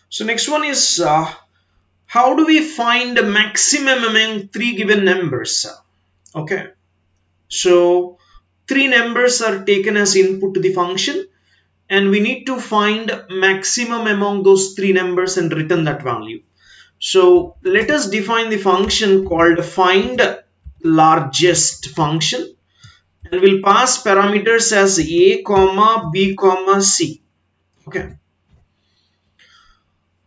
So next one is how do we find the maximum among three given numbers? Okay, so three numbers are taken as input to the function, and we need to find maximum among those three numbers and return that value. So let us define the function called find largest function, and we'll pass parameters as a comma b comma c. Okay,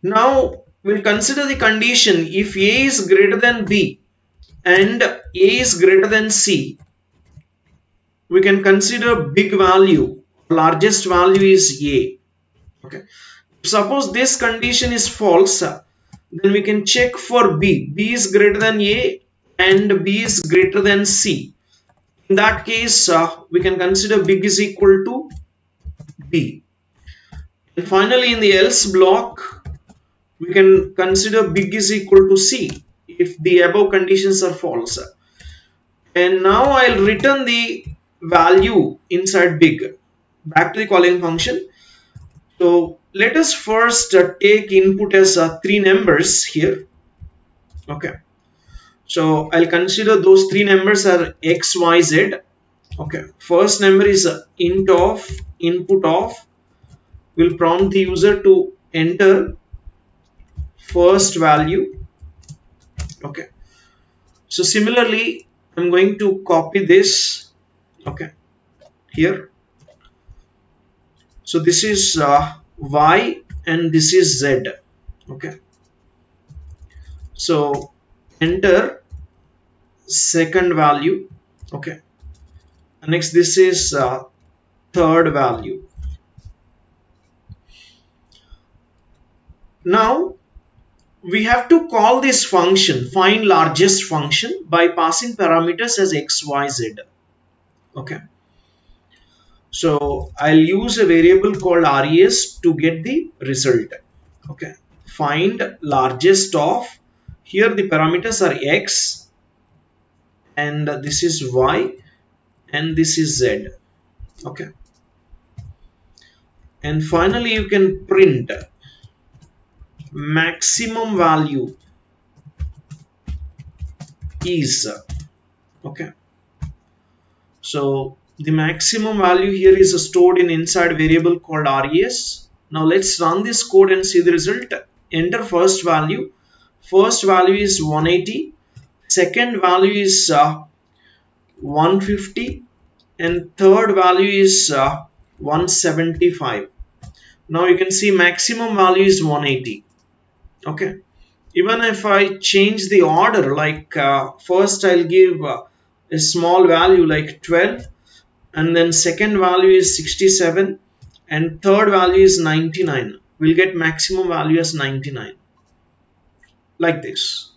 now we'll consider the condition if a is greater than b and a is greater than c. We can consider big value, largest value is a. Okay, suppose this condition is false, then we can check for b. B is greater than a and b is greater than c. In that case, we can consider big is equal to b. And finally, in the else block, we can consider big is equal to c if the above conditions are false. And now I'll return the value inside big back to the calling function. So let us first take input as three numbers here. Okay, so I'll consider those three numbers are x, y, z. Okay, first number is int of input of, will prompt the user to enter first value. Okay, so similarly I'm going to copy this. Okay, here, so this is y and this is z. Okay, so enter second value. Okay, next this is third value. Now we have to call this function find largest function by passing parameters as x, y, z. Okay, so I'll use a variable called res to get the result. Okay, find largest of, here the parameters are x and this is y and this is z. Okay, and finally you can print maximum value is. Okay, so the maximum value here is stored in inside variable called res. Now let's run this code and see the result. Enter first value. First value is 180, second value is 150, and third value is 175. Now you can see maximum value is 180. Okay, even if I change the order, like first I'll give a small value like 12, and then second value is 67 and third value is 99, we'll get maximum value as 99, like this.